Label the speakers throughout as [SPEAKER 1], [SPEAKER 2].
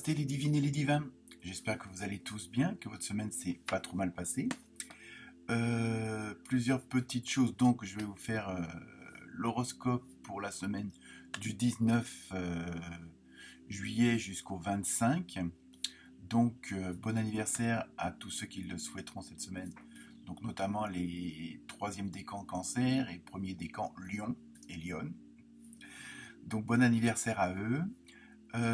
[SPEAKER 1] Namasté les divines et les divins. J'espère que vous allez tous bien, que votre semaine s'est pas trop mal passée. Plusieurs petites choses, donc je vais vous faire l'horoscope pour la semaine du 19 juillet jusqu'au 25. Donc bon anniversaire à tous ceux qui le souhaiteront cette semaine. Donc notamment les 3e décans Cancer et 1er décan Lion et Lyon. Donc bon anniversaire à eux.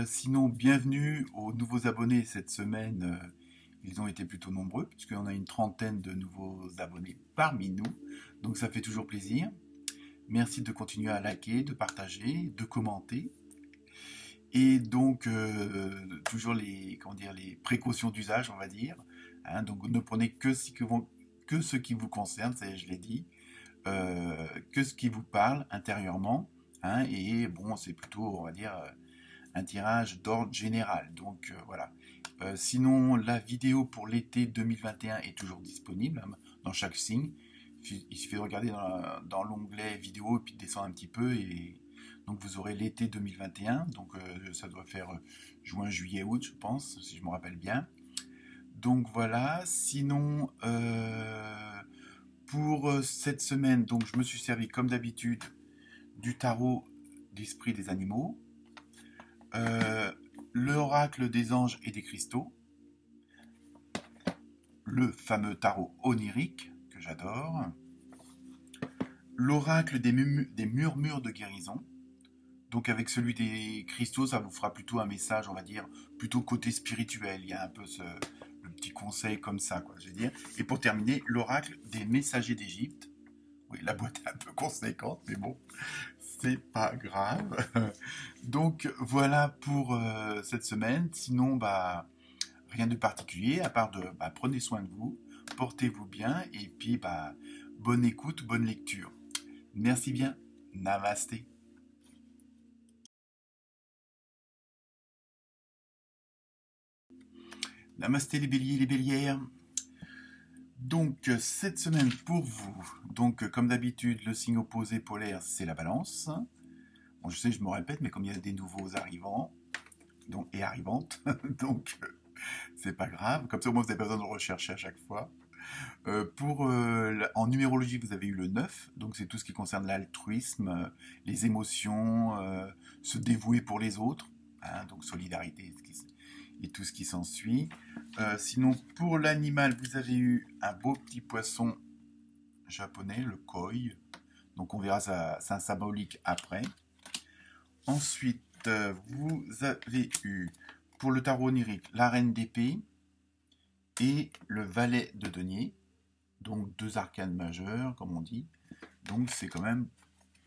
[SPEAKER 1] Sinon, bienvenue aux nouveaux abonnés cette semaine. Ils ont été plutôt nombreux, puisqu'on a une trentaine de nouveaux abonnés parmi nous. Donc ça fait toujours plaisir. Merci de continuer à liker, de partager, de commenter. Et donc, toujours les précautions d'usage, on va dire. Hein, donc ne prenez que ce qui vous concerne, ça je l'ai dit. Que ce qui vous parle intérieurement. Hein, et bon, c'est plutôt, on va dire... un tirage d'ordre général. Donc voilà. Sinon, la vidéo pour l'été 2021 est toujours disponible dans chaque signe. Il suffit de regarder dans l'onglet vidéo et puis de descendre un petit peu. Et donc vous aurez l'été 2021. Donc ça doit faire juin, juillet, août, je pense, si je me rappelle bien. Donc voilà. Sinon, pour cette semaine, donc je me suis servi comme d'habitude du tarot d'esprit des animaux. L'oracle des anges et des cristaux, le fameux tarot onirique que j'adore, l'oracle des murmures de guérison. Donc avec celui des cristaux, ça vous fera plutôt un message, on va dire, plutôt côté spirituel. Il y a un peu le petit conseil comme ça, quoi, je veux dire. Et pour terminer, l'oracle des messagers d'Égypte. Oui, la boîte est un peu conséquente, mais bon, c'est pas grave. Donc voilà pour cette semaine. Sinon, bah, rien de particulier, à part de prenez soin de vous, portez-vous bien, et puis bonne écoute, bonne lecture. Merci bien. Namasté. Namasté les béliers et les bélières. Donc cette semaine pour vous, donc comme d'habitude, le signe opposé polaire, c'est la balance. Bon, je sais, je me répète, mais comme il y a des nouveaux arrivants et arrivantes, donc c'est pas grave. Comme ça, au moins, vous n'avez pas besoin de rechercher à chaque fois. En numérologie, vous avez eu le 9, donc c'est tout ce qui concerne l'altruisme, les émotions, se dévouer pour les autres, hein, donc solidarité et tout ce qui s'ensuit. Sinon, pour l'animal, vous avez eu un beau petit poisson japonais, le koi. Donc on verra ça, c'est un symbolique après. Ensuite, vous avez eu, pour le tarot onirique, la reine d'épée et le valet de denier. Donc 2 arcanes majeures, comme on dit. Donc c'est quand même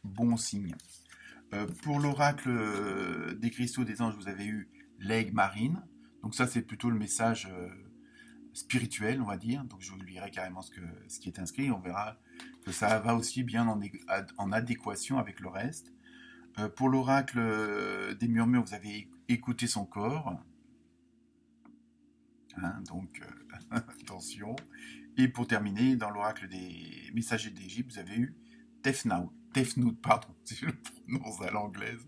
[SPEAKER 1] bon signe. Pour l'oracle des cristaux des anges, vous avez eu l'aigle marine. Donc ça, c'est plutôt le message spirituel, on va dire. Donc je vous lirai carrément ce qui est inscrit. On verra que ça va aussi bien en adéquation avec le reste. Pour l'oracle des murmures, vous avez écouté son corps. Hein, donc, attention. Et pour terminer, dans l'oracle des messagers d'Égypte, vous avez eu Tefnout, pardon, si je le prononce à l'anglaise.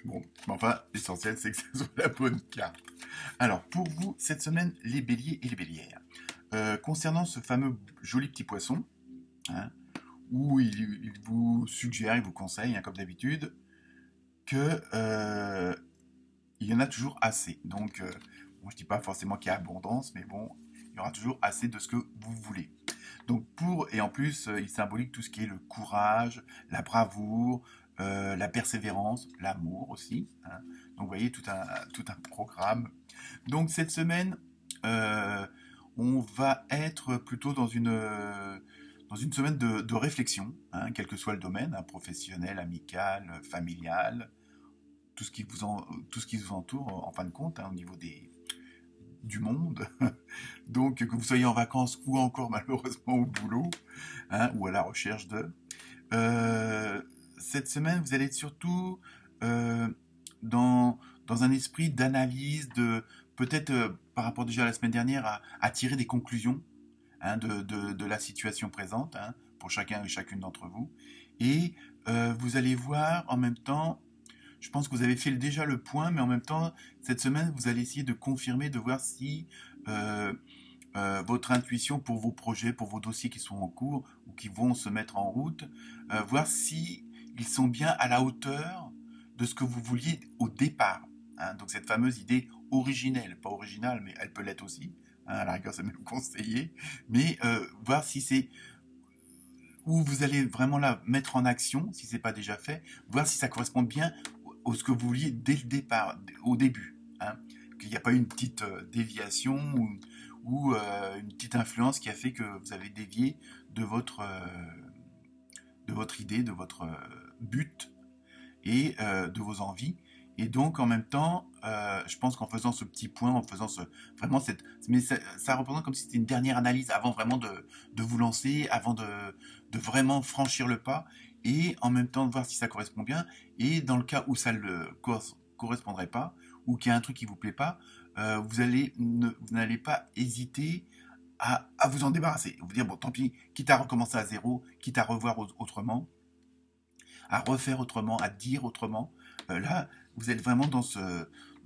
[SPEAKER 1] Bon, mais enfin, l'essentiel, c'est que ça soit la bonne carte. Alors, pour vous, cette semaine, les béliers et les bélières. Concernant ce fameux joli petit poisson, hein, où il vous suggère, il vous conseille, hein, comme d'habitude, que il y en a toujours assez. Donc, bon, je dis pas forcément qu'il y a abondance, mais bon, il y aura toujours assez de ce que vous voulez. Donc et en plus, il symbolique tout ce qui est le courage, la bravoure, la persévérance, l'amour aussi. Hein. Donc vous voyez, tout un programme. Donc cette semaine, on va être plutôt dans une semaine de réflexion, hein, quel que soit le domaine, hein, professionnel, amical, familial, tout ce qui vous entoure en fin de compte, hein, au niveau du monde. Donc que vous soyez en vacances ou encore malheureusement au boulot, hein, ou à la recherche de... cette semaine, vous allez être surtout dans un esprit d'analyse, peut-être par rapport déjà à la semaine dernière, à tirer des conclusions, hein, de la situation présente, hein, pour chacun et chacune d'entre vous. Et vous allez voir en même temps, je pense que vous avez fait déjà le point, mais en même temps, cette semaine, vous allez essayer de confirmer, de voir si euh, votre intuition pour vos projets, pour vos dossiers qui sont en cours ou qui vont se mettre en route, voir si ils sont bien à la hauteur de ce que vous vouliez au départ. Hein. Donc cette fameuse idée originelle, pas originale, mais elle peut l'être aussi. Hein, à la rigueur, c'est même conseillé. Mais voir si c'est où vous allez vraiment la mettre en action, si c'est pas déjà fait, voir si ça correspond bien à ce que vous vouliez dès le départ, au début. Hein. Qu'il n'y a pas une petite déviation ou une petite influence qui a fait que vous avez dévié de votre idée, de votre but et de vos envies. Et donc, en même temps, je pense qu'en faisant ce petit point, en faisant vraiment mais ça représente comme si c'était une dernière analyse avant vraiment de vous lancer, avant de vraiment franchir le pas, et en même temps de voir si ça correspond bien. Et dans le cas où ça ne correspondrait pas, ou qu'il y a un truc qui vous plaît pas, vous n'allez pas hésiter à vous en débarrasser. Vous dire, bon, tant pis, quitte à recommencer à zéro, quitte à revoir autrement, à refaire autrement, à dire autrement. Là, vous êtes vraiment dans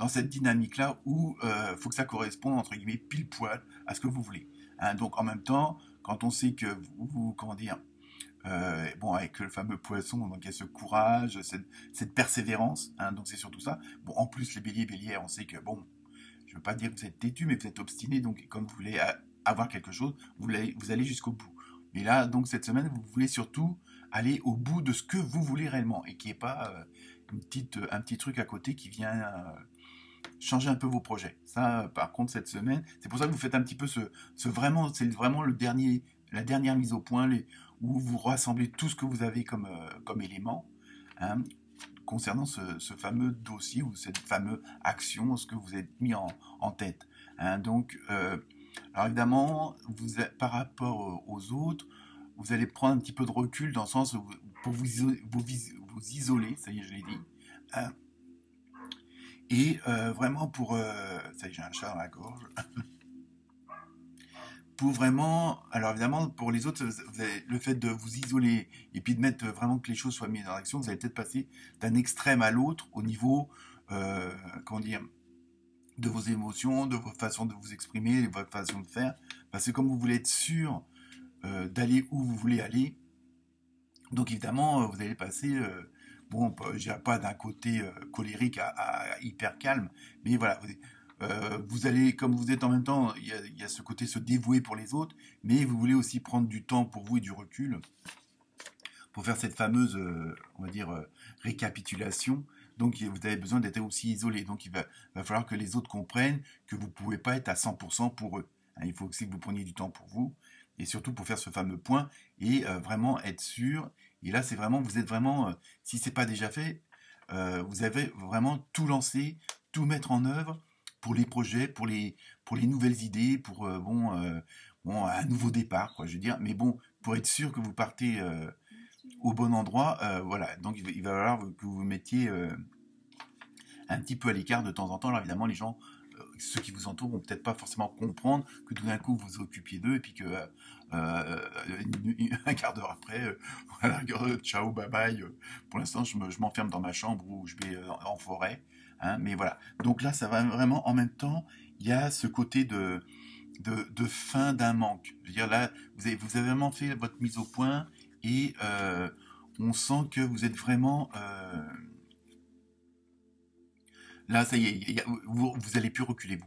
[SPEAKER 1] cette dynamique-là où il faut que ça corresponde, entre guillemets, pile poil à ce que vous voulez. Hein, donc en même temps, quand on sait que comment dire, bon, avec le fameux poisson, donc il y a ce courage, cette persévérance, hein, donc c'est surtout ça. Bon, en plus, les béliers, on sait que, bon, je ne veux pas dire que vous êtes têtu, mais vous êtes obstiné, donc comme vous voulez avoir quelque chose, vous allez jusqu'au bout. Mais là, donc cette semaine, vous voulez surtout aller au bout de ce que vous voulez réellement et qui n'est pas un petit truc à côté qui vient changer un peu vos projets. Ça, par contre, cette semaine, c'est pour ça que vous faites un petit peu vraiment, c'est vraiment la dernière mise au point, où vous rassemblez tout ce que vous avez comme élément, hein, concernant ce fameux dossier ou cette fameuse action, ce que vous êtes mis en tête. Hein. Donc, alors évidemment, par rapport aux autres, vous allez prendre un petit peu de recul dans le sens où, pour vous isoler, ça y est, je l'ai dit. Hein. Et vraiment ça y est, j'ai un chat dans la gorge. Pour vraiment, alors évidemment, pour les autres, le fait de vous isoler et puis de mettre vraiment que les choses soient mises en action, vous allez peut-être passer d'un extrême à l'autre au niveau, comment dire, de vos émotions, de votre façon de vous exprimer, de votre façon de faire. Parce que comme vous voulez être sûr d'aller où vous voulez aller, donc évidemment, vous allez passer, bon, je dirais pas d'un côté colérique à hyper calme, mais voilà, vous allez, comme vous êtes en même temps, il y a ce côté se dévouer pour les autres, mais vous voulez aussi prendre du temps pour vous et du recul pour faire cette fameuse, on va dire, récapitulation. Donc vous avez besoin d'être aussi isolé. Donc va falloir que les autres comprennent que vous ne pouvez pas être à 100% pour eux. Hein, il faut aussi que vous preniez du temps pour vous et surtout pour faire ce fameux point et vraiment être sûr. Et là, c'est vraiment, vous êtes vraiment, si c'est pas déjà fait, vous avez vraiment tout lancé, tout mettre en œuvre pour les projets, pour les nouvelles idées, pour bon, un nouveau départ, quoi, je veux dire. Mais bon, pour être sûr que vous partez au bon endroit, voilà. Donc il va falloir que vous vous mettiez un petit peu à l'écart de temps en temps. Alors évidemment, les gens, ceux qui vous entourent, vont peut-être pas forcément comprendre que tout d'un coup vous vous occupiez d'eux et puis que un quart d'heure après, voilà, ciao, bye bye. Pour l'instant, je m'enferme dans ma chambre ou je vais en forêt. Hein, mais voilà. Donc là, ça va vraiment en même temps. Il y a ce côté de fin d'un manque. Je veux dire, là, vous avez vraiment fait votre mise au point et on sent que vous êtes vraiment là, ça y est, vous allez plus reculer.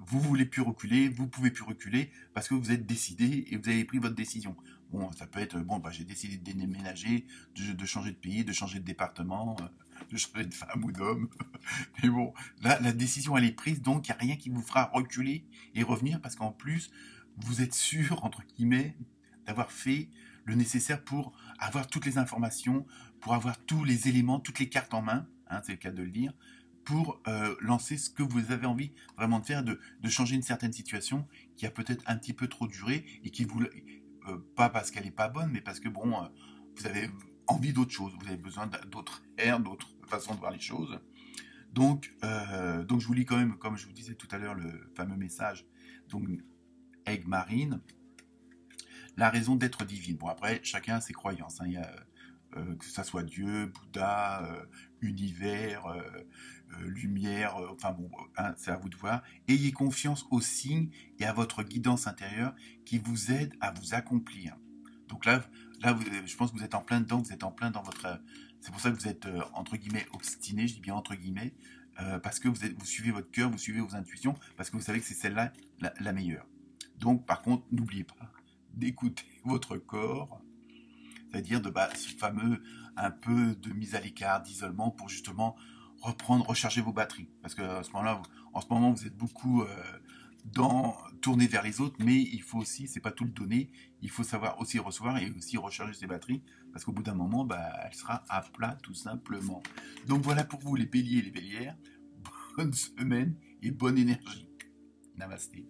[SPEAKER 1] Vous voulez plus reculer, vous pouvez plus reculer parce que vous êtes décidé et vous avez pris votre décision. Bon, ça peut être bon, bah, j'ai décidé de déménager, de changer de pays, de changer de département, de changer de femme ou d'homme. Mais bon, là, la décision elle est prise, donc il n'y a rien qui vous fera reculer et revenir parce qu'en plus, vous êtes sûr entre guillemets d'avoir fait le nécessaire pour avoir toutes les informations, pour avoir tous les éléments, toutes les cartes en main. Hein, c'est le cas de le dire pour lancer ce que vous avez envie vraiment de faire, de changer une certaine situation qui a peut-être un petit peu trop duré et qui vous pas parce qu'elle n'est pas bonne, mais parce que bon, vous avez envie d'autre chose, vous avez besoin d'autres airs, d'autres façons de voir les choses. Donc je vous lis quand même, comme je vous disais tout à l'heure, le fameux message. Donc Egg Marine, la raison d'être divine. Bon après, chacun a ses croyances. Hein. Il y a que ça soit Dieu, Bouddha, univers, lumière, enfin bon, hein, c'est à vous de voir. Ayez confiance aux signes et à votre guidance intérieure qui vous aide à vous accomplir. Donc là je pense que vous êtes en plein dedans, vous êtes en plein dans votre... c'est pour ça que vous êtes, entre guillemets, obstiné, je dis bien entre guillemets, parce que vous suivez votre cœur, vous suivez vos intuitions, parce que vous savez que c'est celle-là la meilleure. Donc, par contre, n'oubliez pas d'écouter votre corps, c'est-à-dire ce fameux un peu de mise à l'écart, d'isolement, pour justement recharger vos batteries. Parce que à ce moment-là, en ce moment, vous êtes beaucoup tourné vers les autres, mais il faut aussi, c'est pas tout le donner, il faut savoir aussi recevoir et aussi recharger ses batteries, parce qu'au bout d'un moment, elle sera à plat tout simplement. Donc voilà pour vous les béliers et les bélières, bonne semaine et bonne énergie. Namasté.